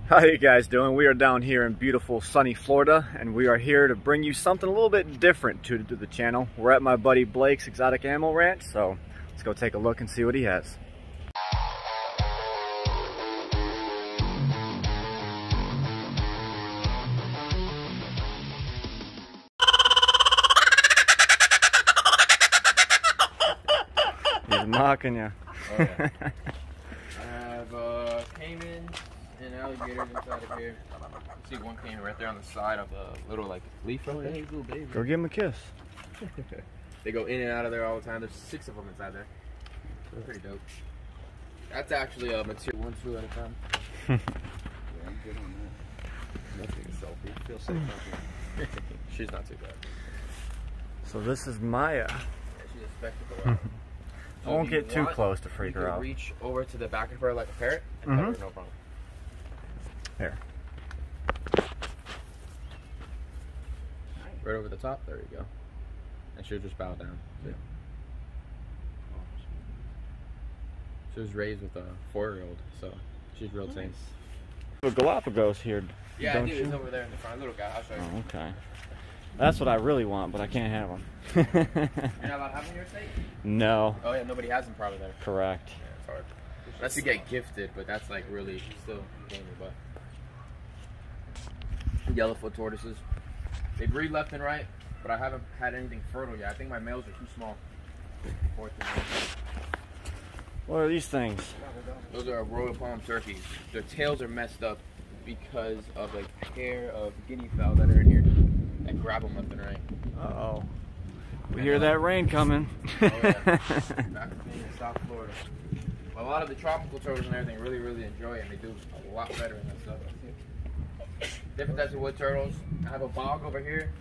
How you guys doing? We are down here in beautiful sunny Florida, and we are here to bring you something a little bit different to the channel. We're at my buddy Blake's Exotic Animal Ranch, so let's go take a look and see what he has. He's mocking you. Oh, yeah. I have caimans and alligators inside of here. You see one caiman right there on the side of a little like leaf right there. Hey, little baby. Go give him a kiss. They go in and out of there all the time. There's 6 of them inside there. They're pretty dope. That's actually a material 1, 2 at a time. Yeah, I'm good on that. Nothing a selfie. Feel safe out here. She's not too bad. So this is Maya. Yeah, she's a spectacle. I won't get too close to freak her out. Reach over to the back of her like a parrot and pet her, no problem. Here. Right over the top, there you go. And she'll just bow down. Yeah. She was raised with a 4-year-old, so she's real tame. The Galapagos here. Yeah, I do. It's over there in the front. Little guy, I'll show you. Oh, okay. That's what I really want, but I can't have them. You're not allowed to have them in your state? No. Oh yeah, nobody has them probably there. Correct. Yeah, it's hard. Unless you get gifted, but that's like really still gamey. But yellowfoot tortoises, they breed left and right, but I haven't had anything fertile yet. I think my males are too small. What are these things? Those are royal palm turkeys. Their tails are messed up because of like a pair of guinea fowl that are in here that grab them left and right. Uh-oh. We hear that rain coming. Oh yeah. Back to being in South Florida. Well, a lot of the tropical turtles and everything really enjoy it, and they do a lot better in that stuff. Different types of wood turtles. I have a bog over here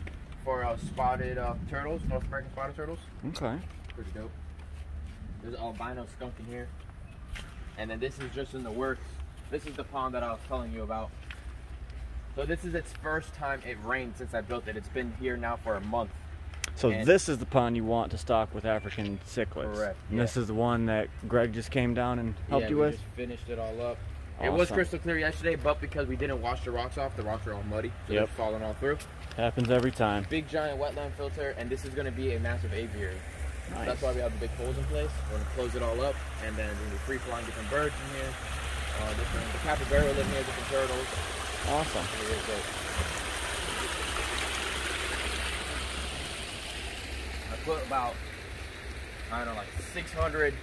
for spotted turtles, North American spotted turtles. Okay. Pretty dope. There's an albino skunk in here. And then this is just in the works. This is the pond that I was telling you about. So this is its first time it rained since I built it. It's been here now for a month. So this is the pond you want to stock with African cichlids. Correct. And this is the one that Greg just came down and helped you with? Yeah, we just finished it all up. Awesome. It was crystal clear yesterday, but because we didn't wash the rocks off, the rocks are all muddy. So they're falling all through. Happens every time. Big giant wetland filter, and this is going to be a massive aviary. Nice. That's why we have the big holes in place. We're going to close it all up, and then we're going to be free-flying different birds in here. The capybara live here, different turtles. Awesome. I put about, I don't know, like 600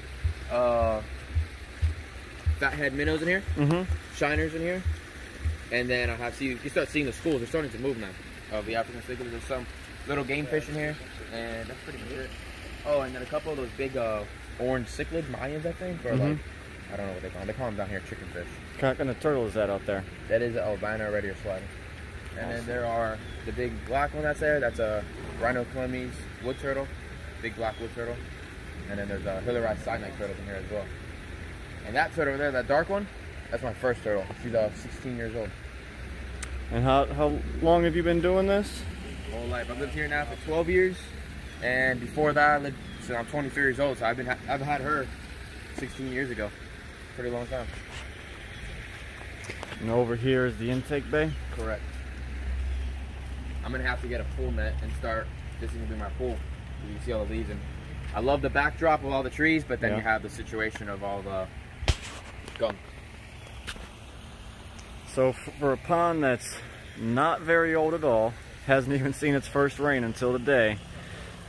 fathead minnows in here, shiners in here, and then I have, you start seeing the schools. They're starting to move now of the African cichlids. There's some little game fish in here, and that's pretty much it. Oh, and then a couple of those big orange cichlids, Mayans, I think, or like, I don't know what they call them. They call them down here chicken fish. What kind of turtle is that out there? That is an albino red ear slider. And then there are the big black one that's there. That's a rhinochlemes wood turtle, big black wood turtle. And then there's a hilarized cyanide turtle in here as well. And that turtle over there, that dark one, that's my first turtle. She's 16 years old. And how long have you been doing this? Whole life. I've lived here now for 12 years. And before that, I lived since I'm 23 years old. So I've had her 16 years ago. Pretty long time. And over here is the intake bay? Correct. I'm gonna have to get a pool net and start. This is gonna be my pool. You can see all the leaves, and I love the backdrop of all the trees, but then you have the situation of all the gum. So for a pond that's not very old at all, hasn't even seen its first rain until today,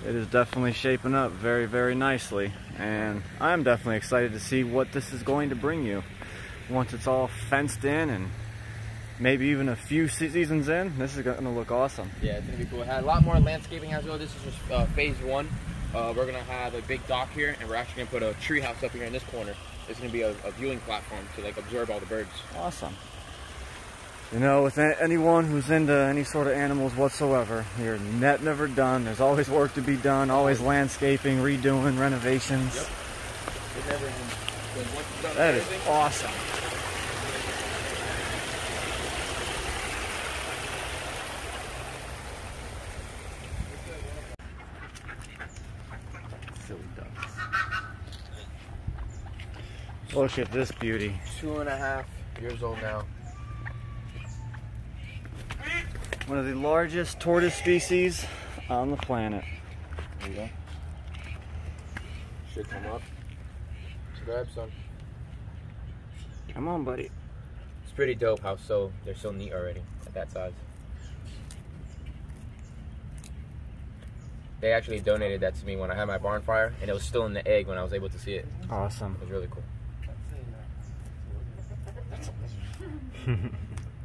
it is definitely shaping up very nicely, and I'm definitely excited to see what this is going to bring you once it's all fenced in and maybe even a few seasons in. This is going to look awesome. Yeah, it's going to be cool. It had a lot more landscaping as well. This is just phase 1. We're going to have a big dock here, and we're actually going to put a tree house up here in this corner. It's going to be a viewing platform to like absorb all the birds. Awesome. You know, with anyone who's into any sort of animals whatsoever, you're never done. There's always work to be done, always landscaping, redoing, renovations. Yep. It never ends. Once it's done that is awesome. Silly ducks. Look at this beauty. 2.5 years old now. One of the largest tortoise species on the planet. There you go. Should come up. Let's grab some. Come on, buddy. It's pretty dope how they're so neat already at that size. They actually donated that to me when I had my barn fire, and it was still in the egg when I was able to see it. Awesome. It was really cool.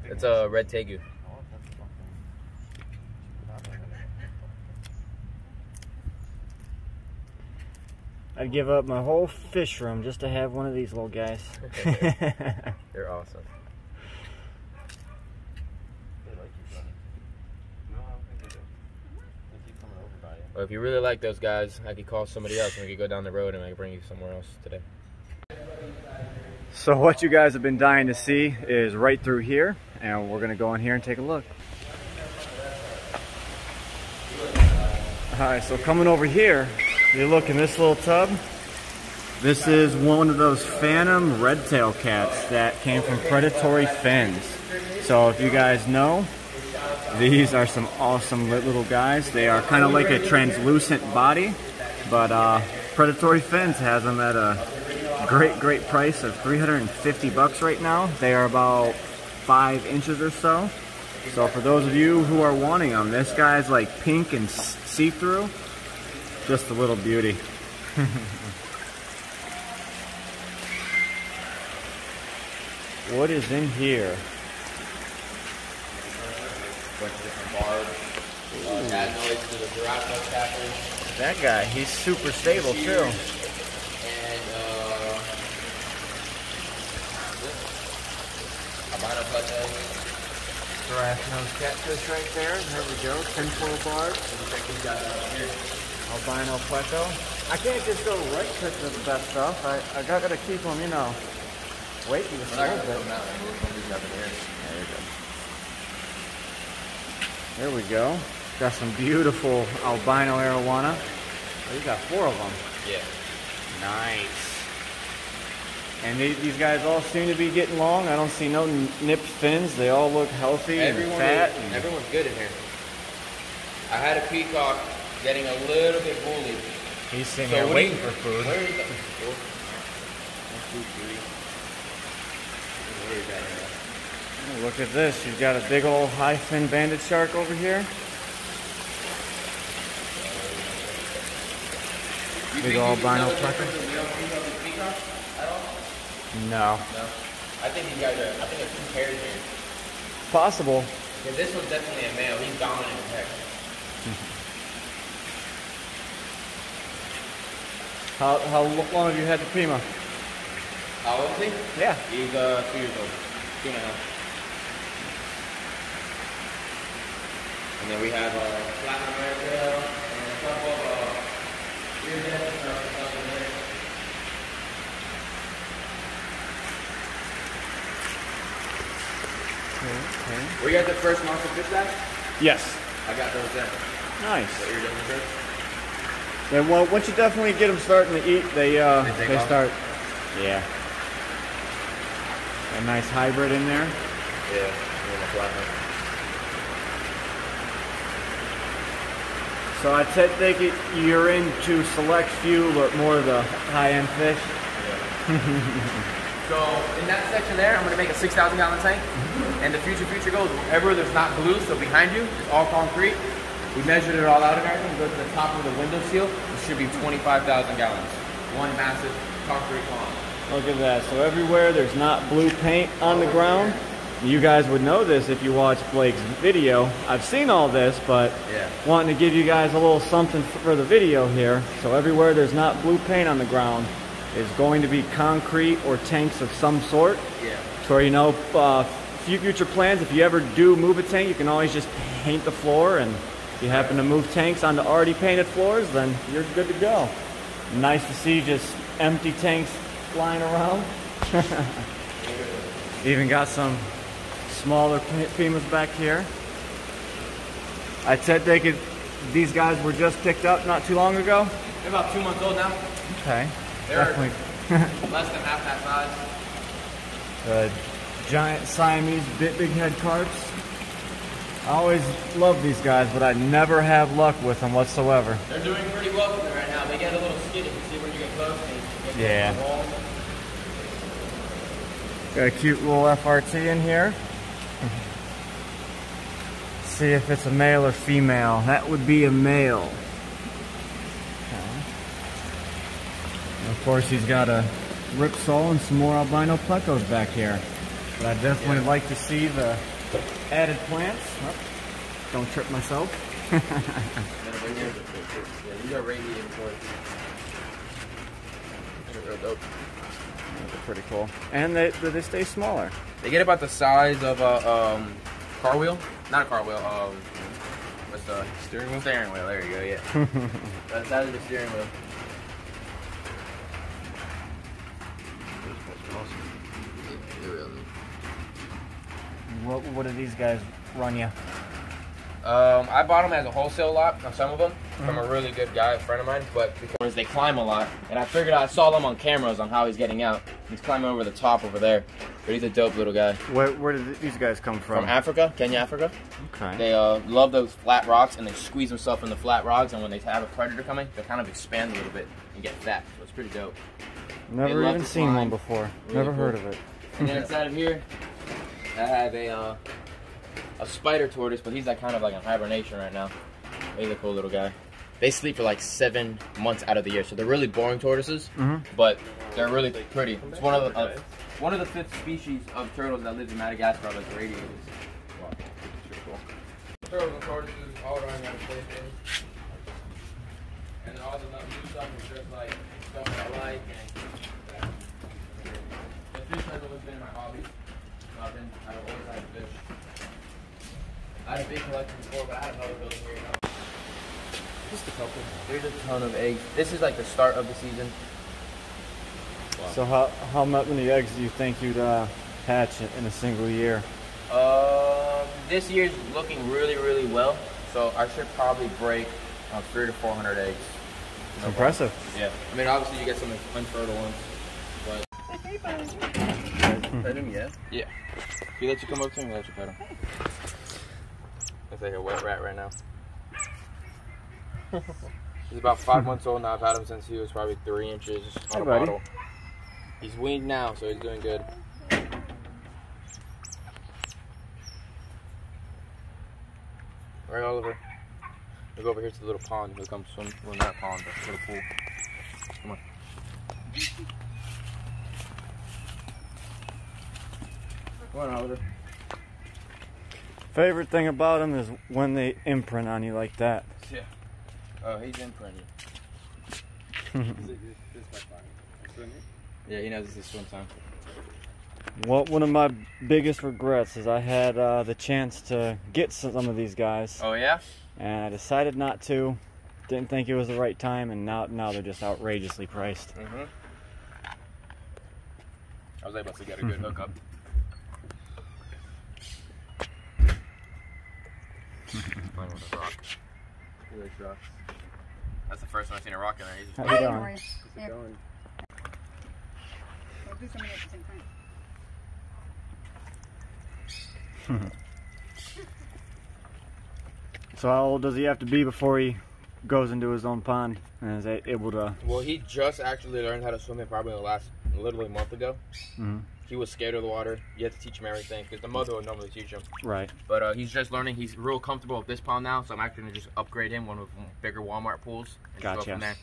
It's a red tegu. I'd give up my whole fish room just to have one of these little guys. They're awesome. Well, if you really like those guys, I could call somebody else and we could go down the road and I could bring you somewhere else today. So what you guys have been dying to see is right through here, and we're gonna go in here and take a look. Alright, so coming over here, you look in this little tub. This is one of those phantom red-tailed cats that came from predatory fins. So if you guys know, these are some awesome little guys. They are kind of like a translucent body, but predatory fins has them at a great price of $350 right now. They are about 5 inches or so. So for those of you who are wanting them, this guy's like pink and see-through. Just a little beauty. What is in here? Bunch of different barbs. Adenoids to the Tortoise catfish. That guy, he's super stable too. And albino pacu. Grass-nosed catfish right there. There we go. Tinfoil barb. Check these guys out here. Albino pleco. I can't just go right pick the best stuff. I gotta keep them, you know, waiting just a little bit. There we go. Got some beautiful albino arowana. Oh, you got 4 of them. Yeah. Nice. And these guys all seem to be getting long. I don't see no nipped fins. They all look healthy and fat. Everyone's good in here. I had a peacock getting a little bit bullied. He's sitting there waiting for food. Where is that? 1, 2, 3. Where is that? Oh, look at this. You've got a big old high fin banded shark over here. Big old albino pleco. No. No. I think these guys are, I think there's 2 pairs here. Possible. Yeah, this one's definitely a male. He's dominant as heck. How long have you had the Prima? How old is he? Yeah. He's 2 years old. 2 and a half. And then we have platinum red-tail and a couple of iridescent stuff in there. Okay. Were you at the first monster fish guys? Yes. I got those there. Nice. The iridescent fish. Then once you definitely get them starting to eat, they start. Yeah. A nice hybrid in there. Yeah. And the platinum. So I think you're into select few or more of the high-end fish. Yeah. So in that section there, I'm going to make a 6,000 gallon tank. And the future goes wherever there's not glue, so behind you, it's all concrete. We measured it all out and everything. Go to the top of the window seal. It should be 25,000 gallons. One massive concrete pond. Look at that. So everywhere there's not blue paint on the ground. You guys would know this if you watch Blake's video. I've seen all this, but wanting to give you guys a little something for the video here. So everywhere there's not blue paint on the ground is going to be concrete or tanks of some sort. Yeah. So you know, future plans, if you ever do move a tank, you can always just paint the floor, and if you happen to move tanks onto already painted floors, then you're good to go. Nice to see just empty tanks flying around. Even got some smaller Primas back here. I said these guys were just picked up not too long ago. They're about 2 months old now. Okay. They're definitely less than half that size. Giant Siamese big head carps. I always love these guys, but I never have luck with them whatsoever. They're doing pretty well for me right now. They get a little skinny. You see when you get close. They Yeah. the wall. Got a cute little FRT in here. See if it's a male or female. That would be a male. Okay. And of course, he's got a ripsaw and some more albino plecos back here. But I definitely like to see the added plants. Oh, don't trip myself. Yeah, these are radiating towards. They're real dope. They're pretty cool. And they stay smaller. They get about the size of a car wheel. Not a car wheel. What's the steering wheel? Steering wheel. There you go. Yeah. That's the size of the steering wheel. What do these guys run you? I bought them as a wholesale lot on some of them from a really good guy, a friend of mine, but because they climb a lot, and I figured I saw them on cameras on how he's getting out. He's climbing over the top over there, but he's a dope little guy. Where did these guys come from? From Africa, Kenya, Africa. Okay. They love those flat rocks, and they squeeze themselves in the flat rocks, and when they have a predator coming, they kind of expand a little bit and get fat, so it's pretty dope. Never even seen one before. Really Never cool. heard of it. And then inside of here, I have a spider tortoise, but he's like kind of like in hibernation right now. He's a cool little guy. They sleep for like 7 months out of the year, so they're really boring tortoises, but they're really pretty. It's one of the 5th species of turtles that lives in Madagascar, like radiators. Wow, it's pretty cool. Turtles and tortoises all running out of places, and all the new stuff is just like stuff that I like. And the fish has always been my hobby. I've always had fish. I had a big collection before, but I had another building here now. Just a couple. There's a ton of eggs. This is like the start of the season. Wow. So how many eggs do you think you'd hatch in a single year? This year's looking really, really well. So I should probably break 300 to 400 eggs. It's impressive. Yeah. I mean, obviously you get some unfertile ones, but. Pet him, yeah? Yeah. If he lets you come up to him, he'll let you pet him. Looks like a wet rat right now. He's about 5 months old now. I've had him since he was probably 3 inches on a bottle. He's weaned now, so he's doing good. Right, Oliver? We'll go over here to the little pond. He'll come swim in that pond, the little pool. Come on. Come on, Oliver. Favorite thing about them is when they imprint on you like that. Yeah. Oh, he's imprinted. Yeah, he knows this is swim time. Well, one of my biggest regrets is I had the chance to get some of these guys. Oh, yeah? And I decided not to. Didn't think it was the right time, and now they're just outrageously priced. I was able to get a good hookup. Playing with a rock. He likes rocks. That's the first time I've seen a rock in there. How you doing? How's it going? We'll do something at the same time. So how old does he have to be before he goes into his own pond and is able to? Well, he just actually learned how to swim it probably literally a month ago. He was scared of the water. You have to teach him everything because the mother would normally teach him. Right. But he's just learning. He's real comfortable with this pond now, so I'm actually going to just upgrade him one with bigger Walmart pools and just go from there.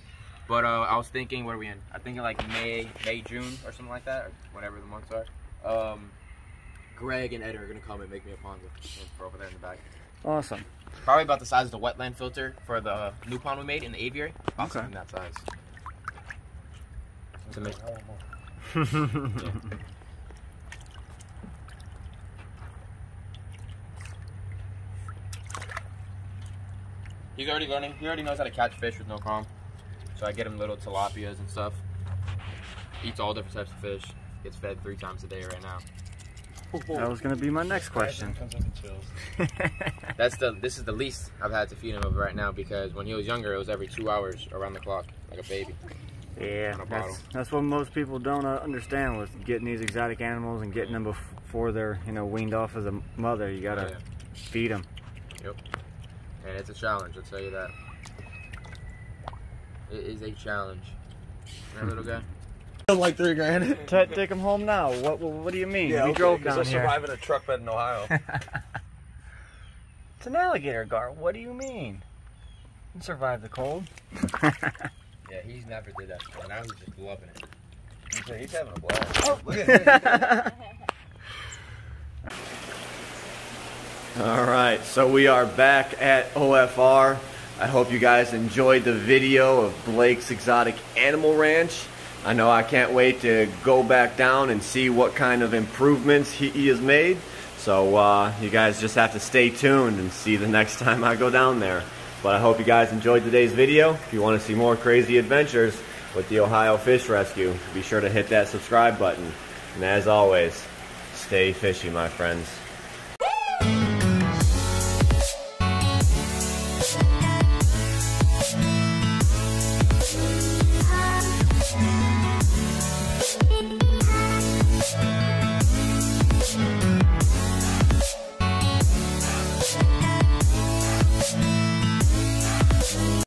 But I was thinking, what are we in? I'm thinking like May, June or something like that, or whatever the months are. Greg and Ed are going to come and make me a pond for over there in the back. Awesome. Probably about the size of the wetland filter for the new pond we made in the aviary. Okay. In that size. To make. Yeah. He's already learning. He already knows how to catch fish with no problem. So I get him little tilapias and stuff. Eats all different types of fish. Gets fed 3 times a day right now. That was going to be my next question. This is the least I've had to feed him of right now because when he was younger, it was every 2 hours around the clock, like a baby. Yeah, that's what most people don't understand with getting these exotic animals and getting them before they're weaned off as a mother. You gotta feed them. Yep. And it's a challenge, I'll tell you that. It is a challenge. That little guy. Like $3 grand. Take him home now. What do you mean? Yeah, we drove down I here. survive in a truck bed in Ohio. It's an alligator gar. What do you mean? You can survive the cold. Yeah, he's never did that before. Now he's just loving it. He's having a blast. Oh. Look at him. All right, so we are back at OFR. I hope you guys enjoyed the video of Blake's Exotic Animal Ranch. I know I can't wait to go back down and see what kind of improvements he has made. So you guys just have to stay tuned and see the next time I go down there. But I hope you guys enjoyed today's video. If you want to see more crazy adventures with the Ohio Fish Rescue, be sure to hit that subscribe button. And as always, stay fishy, my friends.